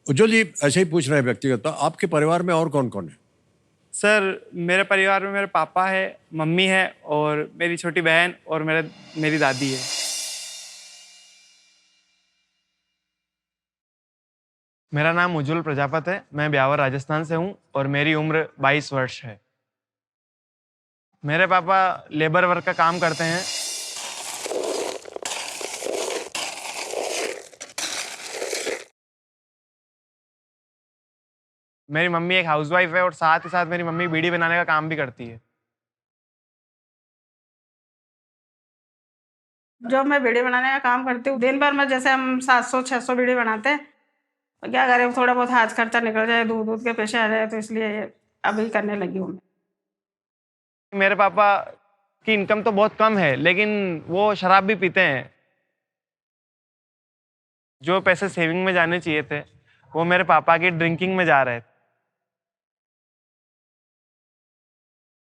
उज्जवल जी ऐसे ही पूछ रहे हैं व्यक्तिगत, आपके परिवार में और कौन कौन है? सर मेरे परिवार में मेरे पापा है, मम्मी है और मेरी छोटी बहन और मेरी दादी है। मेरा नाम उज्जवल प्रजापत है, मैं ब्यावर राजस्थान से हूँ और मेरी उम्र 22 वर्ष है। मेरे पापा लेबर वर्क का काम करते हैं। मेरी मम्मी एक हाउसवाइफ है और साथ ही साथ मेरी मम्मी बीड़ी बनाने का काम भी करती है। जो मैं बीड़ी बनाने का काम करती हूँ, दिन भर में जैसे हम 700-600 बीड़ी बनाते हैं, तो क्या करें, थोड़ा बहुत हाथ खर्चा निकल जाए, दूध दूध के पेशे आ जाए, तो इसलिए अभी करने लगी हूँ मैं। मेरे पापा की इनकम तो बहुत कम है, लेकिन वो शराब भी पीते हैं। जो पैसे सेविंग में जाने चाहिए थे, वो मेरे पापा की ड्रिंकिंग में जा रहे थे।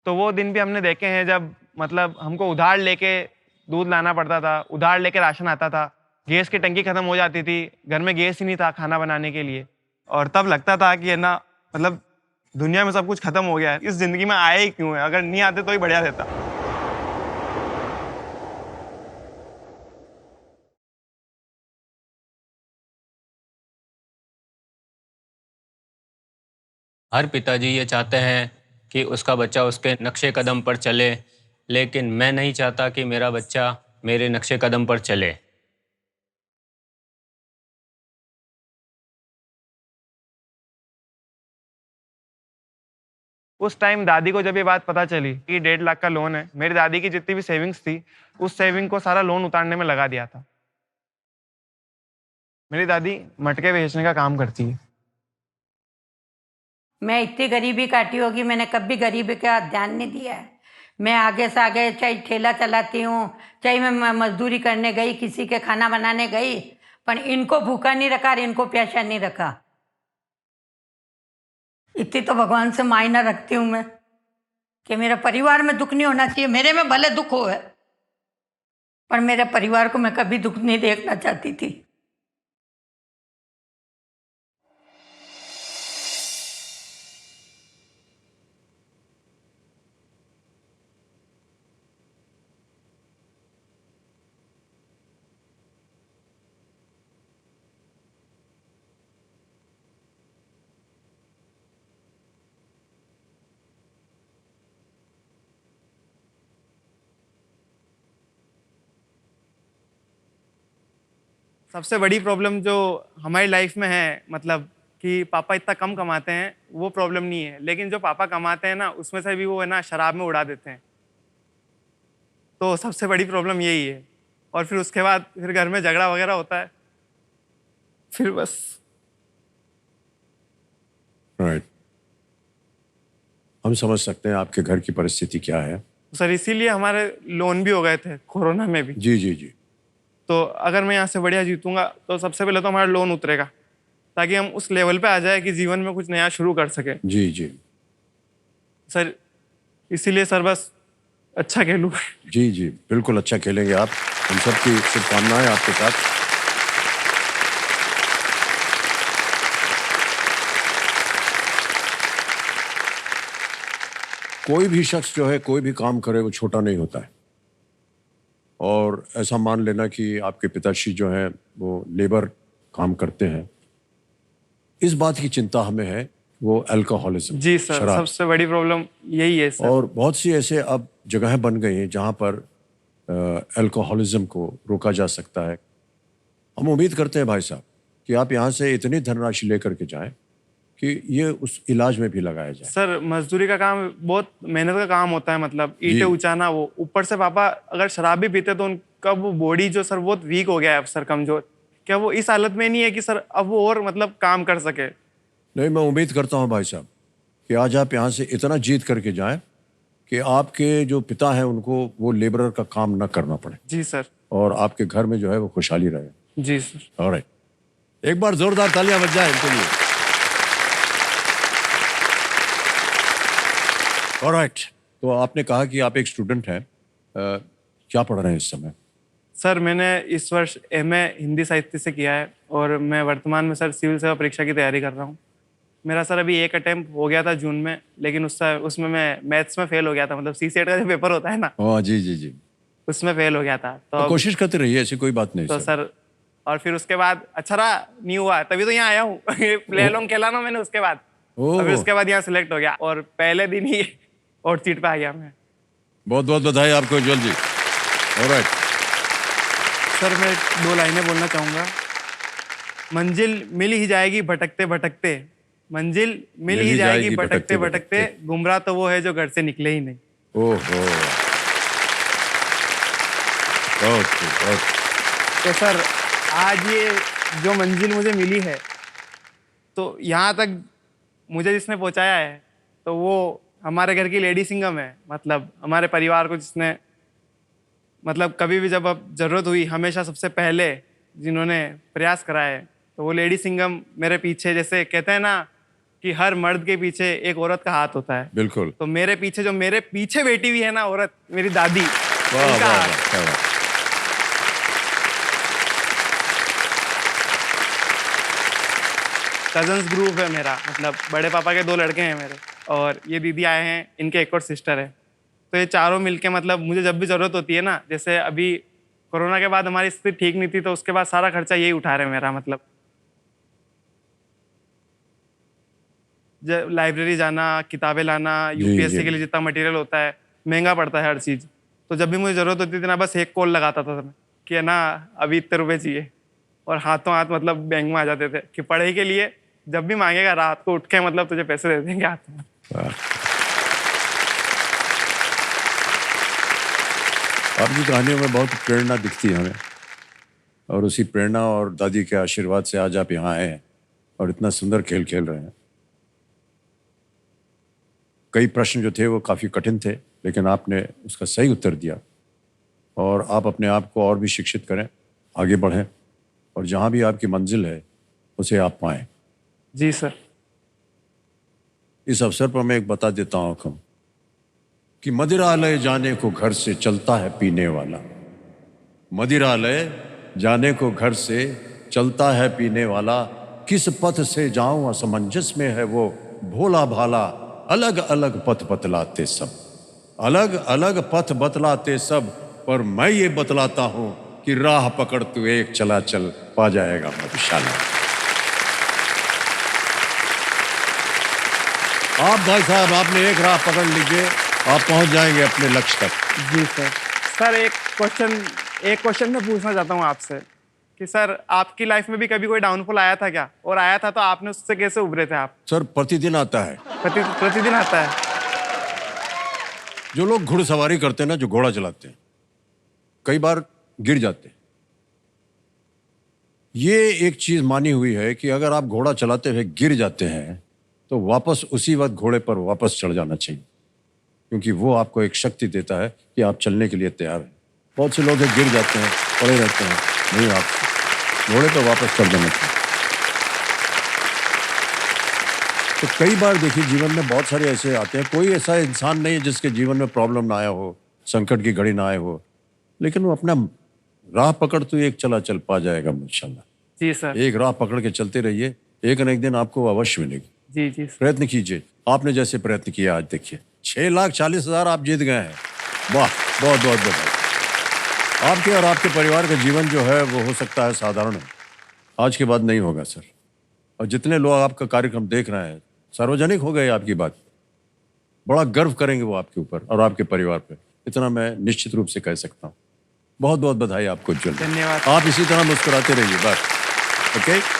तो वो दिन भी हमने देखे हैं जब मतलब हमको उधार लेके दूध लाना पड़ता था, उधार लेके राशन आता था, गैस की टंकी खत्म हो जाती थी, घर में गैस ही नहीं था खाना बनाने के लिए, और तब लगता था कि है ना, मतलब दुनिया में सब कुछ खत्म हो गया है, इस जिंदगी में आए ही क्यों है, अगर नहीं आते तो ही बढ़िया रहता। हर पिताजी ये चाहते हैं कि उसका बच्चा उसके नक्शे कदम पर चले, लेकिन मैं नहीं चाहता कि मेरा बच्चा मेरे नक्शे कदम पर चले। उस टाइम दादी को जब ये बात पता चली कि 1.5 लाख का लोन है, मेरी दादी की जितनी भी सेविंग्स थी, उस सेविंग को सारा लोन उतारने में लगा दिया था। मेरी दादी मटके बेचने का काम करती है। मैं इतनी गरीबी काटी होगी, मैंने कभी गरीबी का ध्यान नहीं दिया है। मैं आगे से आगे चाहे ठेला चलाती हूँ, चाहे मैं मजदूरी करने गई, किसी के खाना बनाने गई, पर इनको भूखा नहीं रखा और इनको प्यासा नहीं रखा। इतनी तो भगवान से मायना रखती हूँ मैं कि मेरे परिवार में दुख नहीं होना चाहिए। मेरे में भले दुख हो है, पर मेरे परिवार को मैं कभी दुख नहीं देखना चाहती थी। सबसे बड़ी प्रॉब्लम जो हमारी लाइफ में है, मतलब कि पापा इतना कम कमाते हैं, वो प्रॉब्लम नहीं है, लेकिन जो पापा कमाते हैं ना, उसमें से भी वो है ना शराब में उड़ा देते हैं। तो सबसे बड़ी प्रॉब्लम यही है। और फिर उसके बाद फिर घर में झगड़ा वगैरह होता है, फिर बस। राइट, हम समझ सकते हैं आपके घर की परिस्थिति क्या है। सर इसीलिए हमारे लोन भी हो गए थे कोरोना में भी। जी जी जी। तो अगर मैं यहाँ से बढ़िया जीतूंगा तो सबसे पहले तो हमारा लोन उतरेगा, ताकि हम उस लेवल पे आ जाए कि जीवन में कुछ नया शुरू कर सके। जी जी सर इसीलिए सर बस अच्छा खेलूँ। जी जी, बिल्कुल अच्छा खेलेंगे आप। हम सबकी शुभकामनाएं आपके साथ। कोई भी शख्स जो है कोई भी काम करे वो छोटा नहीं होता है। और ऐसा मान लेना कि आपके पिताश्री जो हैं वो लेबर काम करते हैं, इस बात की चिंता हमें है, वो अल्कोहलिज्म, जी सर, शराब। सबसे बड़ी प्रॉब्लम यही है सर। और बहुत सी ऐसे अब जगहें बन गई हैं जहां पर अल्कोहलिज्म को रोका जा सकता है। हम उम्मीद करते हैं भाई साहब कि आप यहाँ से इतनी धनराशि लेकर के जाएं कि ये उस इलाज में भी लगाया जाए। सर मजदूरी का काम बहुत मेहनत का काम होता है, मतलब ईंटें उचाना, वो ऊपर से पापा अगर शराब भी पीते तो उनका वो बॉडी जो सर बहुत वीक हो गया है अब सर, कमजोर। क्या वो इस हालत में नहीं है कि सर अब वो और मतलब काम कर सके? नहीं, मैं उम्मीद करता हूँ भाई साहब कि आज आप यहाँ से इतना जीत करके जाएं कि आपके जो पिता हैं उनको वो लेबरर का काम न करना पड़े। जी सर। और आपके घर में जो है वो खुशहाली रहे। जी सर। ऑलराइट, एक बार जोरदार तालियां बज जाए इनके लिए। ऑलराइट, तो आपने कहा कि आप एक स्टूडेंट हैं, क्या पढ़ रहे हैं इस समय? सर मैंने इस वर्ष एमए हिंदी साहित्य से किया है और मैं वर्तमान में सर सिविल सेवा परीक्षा की तैयारी कर रहा हूँ। मेरा सर अभी एक अटेम्प्ट हो गया था जून में, लेकिन उसमें मैं मैथ्स में फेल हो गया था। मतलब सीसेट का जो पेपर होता है ना, हाँ जी जी जी। उसमें फेल हो गया था। तो कोशिश करते रहिए, ऐसी कोई बात नहीं तो सर। सर और फिर उसके बाद अच्छा रहा, नहीं हुआ, तभी तो यहाँ आया हूँ। प्ले अलोंग खेला ना मैंने उसके बाद, ओह। अभी उसके बाद यहाँ सिलेक्ट हो गया और पहले दिन ही और सीट पे आ गया मैं। बहुत बहुत बधाई आपको उज्जवल जी। ऑलराइट। सर मैं 2 लाइनें बोलना चाहूँगा। मंजिल मिल ही जाएगी भटकते भटकते, मंजिल मिल ही जाएगी भटकते भटकते, गुमराह तो वो है जो घर से निकले ही नहीं। ओहो, ओके। तो सर आज ये जो मंजिल मुझे मिली है, तो यहाँ तक मुझे जिसने पहुँचाया है, तो वो हमारे घर की लेडी सिंघम है। मतलब हमारे परिवार को जिसने, मतलब कभी भी जब अब जरूरत हुई, हमेशा सबसे पहले जिन्होंने प्रयास करा है, तो वो लेडी सिंघम मेरे पीछे। जैसे कहते हैं ना कि हर मर्द के पीछे एक औरत का हाथ होता है, बिल्कुल। तो मेरे पीछे जो मेरे पीछे बैठी हुई है ना औरत, मेरी दादी, वाह उनका वाह हाथ। वाह, क्या बात। कजन्स ग्रुप है मेरा, मतलब बड़े पापा के 2 लड़के हैं मेरे, और ये दीदी आए हैं, इनके एक और सिस्टर है। तो ये चारों मिलके, मतलब मुझे जब भी ज़रूरत होती है ना, जैसे अभी कोरोना के बाद हमारी स्थिति ठीक नहीं थी, तो उसके बाद सारा खर्चा यही उठा रहे हैं मेरा। मतलब लाइब्रेरी जाना, किताबें लाना, यूपीएससी के लिए जितना मटेरियल होता है, महंगा पड़ता है हर चीज़। तो जब भी मुझे ज़रूरत होती थी ना, बस एक कॉल लगाता था मैं कि है ना अभी इतने रुपए चाहिए, और हाथों हाथ मतलब बैंक में आ जाते थे कि पढ़ाई के लिए जब भी मांगेगा रात को उठ के, मतलब तुझे पैसे दे देंगे हाथ में। आपकी कहानियों में बहुत प्रेरणा दिखती है हमें, और उसी प्रेरणा और दादी के आशीर्वाद से आज आप यहाँ आए हैं और इतना सुंदर खेल खेल रहे हैं। कई प्रश्न जो थे वो काफ़ी कठिन थे, लेकिन आपने उसका सही उत्तर दिया। और आप अपने आप को और भी शिक्षित करें, आगे बढ़ें, और जहाँ भी आपकी मंजिल है उसे आप पाएं। जी सर। इस अवसर पर मैं एक बता देता हूँ आपको कि मदिरालय जाने को घर से चलता है पीने वाला। मदिरालय जाने को घर से चलता है पीने वाला, किस पथ से जाऊं असमंजस में है वो भोला भाला। अलग अलग पथ बतलाते सब, अलग अलग पथ बतलाते सब, पर मैं ये बतलाता हूं कि राह पकड़ तू एक चला चल, पा जाएगा मधुशाला। आप भाई साहब, आपने एक राह पकड़ लीजिए, आप पहुंच जाएंगे अपने लक्ष्य तक। जी सर। सर एक क्वेश्चन मैं पूछना चाहता हूँ आपसे कि सर आपकी लाइफ में भी कभी कोई डाउनफॉल आया था क्या, और आया था तो आपने उससे कैसे उभरे थे आप? सर प्रतिदिन आता है। प्रतिदिन आता है। जो लोग घुड़सवारी करते हैं ना, जो घोड़ा चलाते हैं, कई बार गिर जाते हैं। ये एक चीज मानी हुई है कि अगर आप घोड़ा चलाते हुए गिर जाते हैं तो वापस उसी वक्त घोड़े पर वापस चढ़ जाना चाहिए, क्योंकि वो आपको एक शक्ति देता है कि आप चलने के लिए तैयार हैं। बहुत से लोग गिर जाते हैं, पड़े रहते हैं, नहीं, आप घोड़े पर वापस चढ़ जाना चाहिए। तो कई बार देखिए जीवन में बहुत सारे ऐसे आते हैं, कोई ऐसा इंसान नहीं है जिसके जीवन में प्रॉब्लम ना आया हो, संकट की घड़ी ना आए हो, लेकिन वो अपना राह पकड़ तो एक चला चल, पा जाएगा इंशाल्लाह। जी सर। एक राह पकड़ के चलते रहिए, एक न एक दिन आपको अवश्य मिलेगी। जी जी सर। प्रयत्न कीजिए, आपने जैसे प्रयत्न किया आज देखिए 6,40,000 आप जीत गए हैं। वाह, बहुत बहुत बधाई। आपके और आपके परिवार का जीवन जो है वो हो सकता है साधारण है, आज के बाद नहीं होगा सर। और जितने लोग आपका कार्यक्रम देख रहे हैं, सार्वजनिक हो गए आपकी बात, बड़ा गर्व करेंगे वो आपके ऊपर और आपके परिवार पर, इतना मैं निश्चित रूप से कह सकता हूँ। बहुत बहुत बधाई आपको उज्जवल। धन्यवाद। आप इसी तरह मुस्कुराते रहिए बस। ओके।